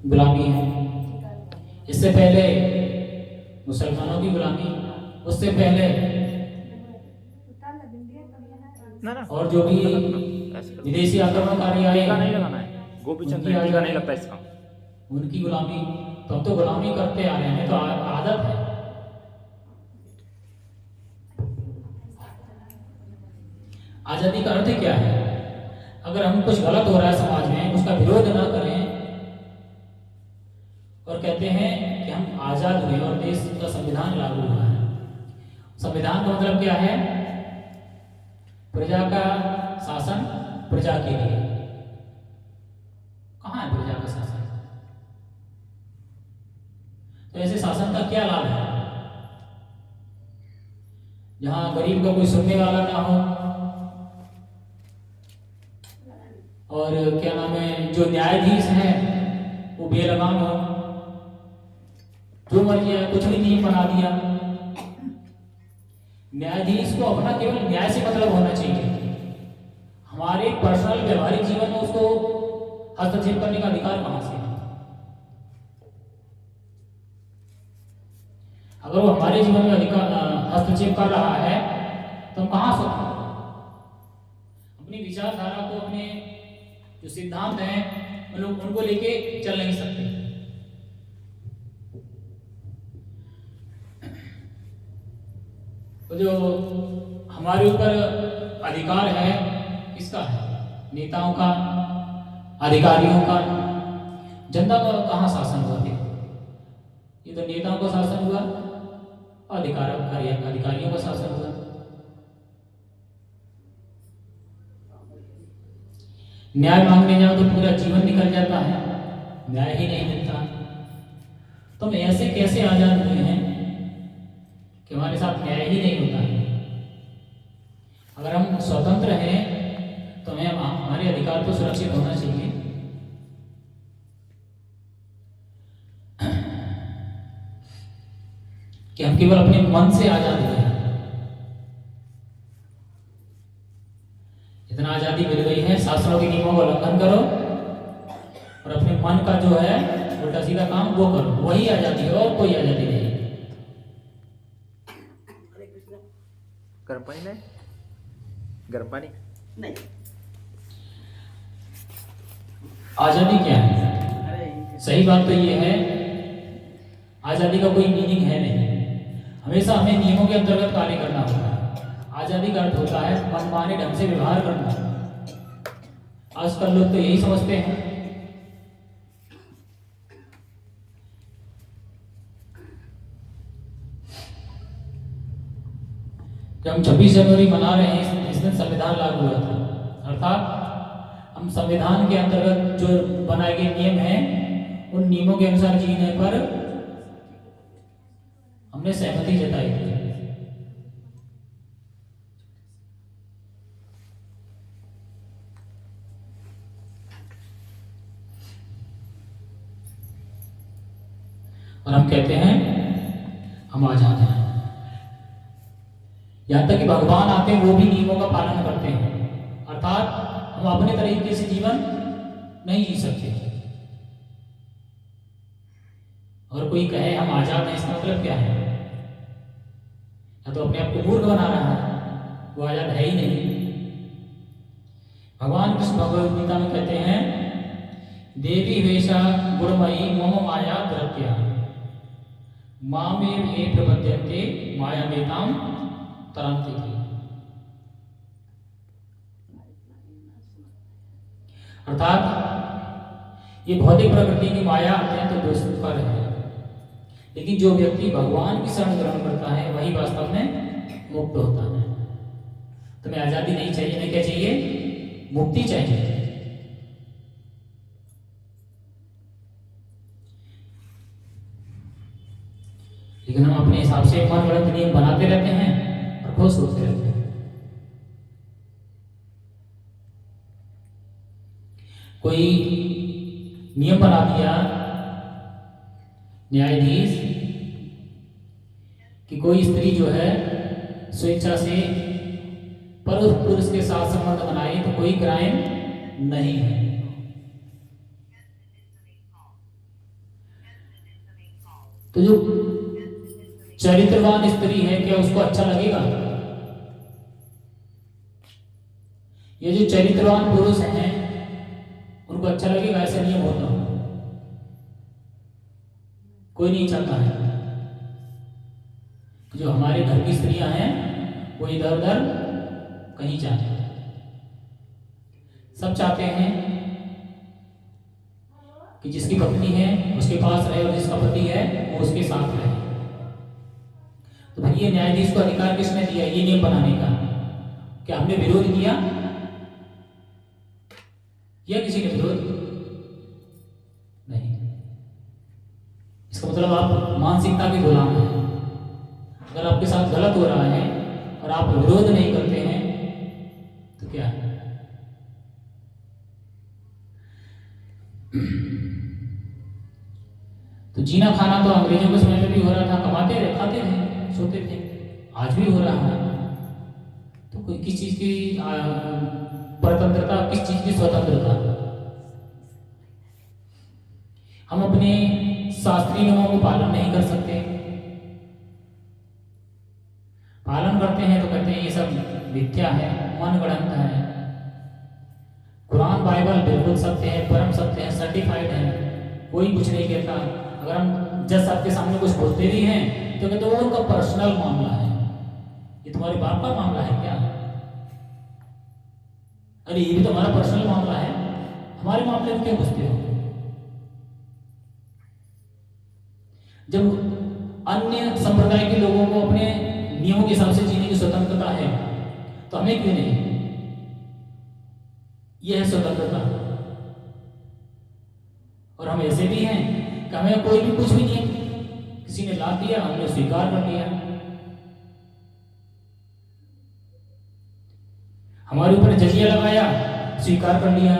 गुलामी है। इससे पहले मुसलमानों की गुलामी, उससे पहले और जो भी विदेशी आक्रमणकारी आए टीका नहीं लगाना है, गोपीचंद उनकी टीका नहीं लगता इसका। उनकी गुलामी, तो अब तो गुलामी करते आ रहे हैं, तो आदत है। आजादी का अर्थ क्या है? अगर हम कुछ गलत हो रहा है समाज में, उसका विरोध ना करें और कहते हैं कि हम आजाद हुए और देश का संविधान लागू हुआ है। संविधान का मतलब क्या है? प्रजा का शासन प्रजा के लिए। कहाँ है प्रजा का शासन? तो ऐसे शासन का क्या लाभ है जहां गरीब का कोई सुनने वाला ना हो, और क्या नाम है, जो न्यायाधीश हैं वो बेलगाम हो, जो मर्जी है कुछ भी नियम बना दिया। न्यायाधीश को अपना केवल न्याय से मतलब होना चाहिए, हमारे पर्सनल व्यवहारिक जीवन में उसको हस्तक्षेप करने का अधिकार कहां से है? अगर वो हमारे जीवन में अधिकार हस्तक्षेप कर रहा है तो हम कहां से अपनी विचारधारा को, अपने जो सिद्धांत हैं उनको लेके चल नहीं सकते। तो जो हमारे ऊपर अधिकार है किसका है? नेताओं का, अधिकारियों का। जनता का कहाँ शासन हुआ? ये तो नेताओं का शासन हुआ, अधिकारियों का शासन हुआ। न्याय मांगने जाओ तो पूरा जीवन निकल जाता है, न्याय ही नहीं मिलता। तो हम ऐसे कैसे आजाद हुए हैं कि हमारे साथ न्याय ही नहीं होता है? अगर हम स्वतंत्र हैं तो हमें हमारे अधिकार तो सुरक्षित होना चाहिए। कि हम केवल अपने मन से आजाद हुए हैं। इतना आजादी मिल गई है, शास्त्रों के नियमों का उल्लंघन करो और अपने मन का जो है उल्टा सीधा काम वो करो, वही आजादी है और कोई आजादी नहीं। गर्म पानी नहीं, गर्म पानी नहीं। आजादी क्या है? सही बात तो ये है, आजादी का कोई मीनिंग है नहीं। हमेशा हमें नियमों के अंतर्गत कार्य करना होता है। आजादी का अर्थ होता है मनमाने ढंग से व्यवहार करना। आजकल लोग तो यही समझते हैं। जब हम 26 जनवरी मना रहे हैं, इस दिन संविधान लागू हुआ था, अर्थात हम संविधान के अंतर्गत जो बनाए गए नियम हैं उन नियमों के अनुसार जीने पर हमने सहमति जताई थी। और हम कहते हैं हम आजाद हैं। यहां तक कि भगवान आते हैं वो भी नियमों का पालन करते हैं, अर्थात हम अपने तरीके से जीवन नहीं जी सकते। और कोई कहे हम आजाद हैं, इसका मतलब क्या है? या तो अपने आप को मूर्ख बना रहा है, वो आजाद है ही नहीं। भगवान कृष्ण भगवद गीता में कहते हैं, देवी वेशा गुणमयी मम माया द्रव्या मामेव ये प्रपद्यन्ते माया वेताम तरंति थी। अर्थात ये भौतिक प्रकृति की माया अत्यंत दुष्कर है, लेकिन जो व्यक्ति भगवान की शरण ग्रहण करता है वही वास्तव में मुक्त होता है। तो हमें आजादी नहीं चाहिए, हमें क्या चाहिए? मुक्ति चाहिए। लेकिन हम अपने हिसाब से मन गढ़ंत नियम बनाते रहते हैं और खुश होते रहते हैं। कोई नियम बना दिया न्यायाधीश कि कोई स्त्री जो है स्वेच्छा से पुरुष के साथ संबंध बनाए तो कोई क्राइम नहीं है। तो जो चरित्रवान स्त्री है क्या उसको अच्छा लगेगा? ये जो चरित्रवान पुरुष हैं उनको अच्छा लगेगा? ऐसा नियम होता, कोई नहीं चाहता है कि जो हमारे घर की स्त्रियां हैं वो इधर उधर कहीं जाए। सब चाहते हैं कि जिसकी पत्नी है उसके पास रहे और जिसका पति है वो उसके साथ रहे। तो भाई ये न्यायाधीश को अधिकार किसने दिया ये नियम बनाने का? क्या हमने विरोध किया या किसी ने विरोध? नहीं। इसका मतलब आप मानसिकता के गुलाम हैं। अगर आपके साथ गलत हो रहा है और आप विरोध नहीं करते हैं तो क्या है? तो जीना खाना तो अंग्रेजों के समय में भी हो रहा था, कमाते रहे, खाते थे, सोते थे, आज भी हो रहा है। तो कोई किस चीज की परतंत्रता, किस चीज की स्वतंत्रता? हम अपने शास्त्रीय नियमों को पालन नहीं कर सकते, पालन करते हैं तो कहते हैं ये सब मिथ्या है, मन गढ़ंत है। कुरान बाइबल बिल्कुल सत्य है, परम सत्य है, सर्टिफाइड है, कोई कुछ नहीं कहता। अगर हम जज साहब के सामने कुछ बोलते भी हैं तो कहते वो उनका पर्सनल मामला है, ये तुम्हारे बाप का मामला है क्या? अरे ये भी तो हमारा पर्सनल मामला है, हमारे मामले में क्यों घुसते हो? जब अन्य संप्रदाय के लोगों को अपने नियमों के हिसाब से जीने की स्वतंत्रता है तो हमें क्यों नहीं? यह है स्वतंत्रता। और हम ऐसे भी हैं कि हमें कोई भी कुछ भी नहीं, किसी ने लाद दिया हमने स्वीकार कर लिया, हमारे ऊपर जजिया लगाया स्वीकार कर लिया।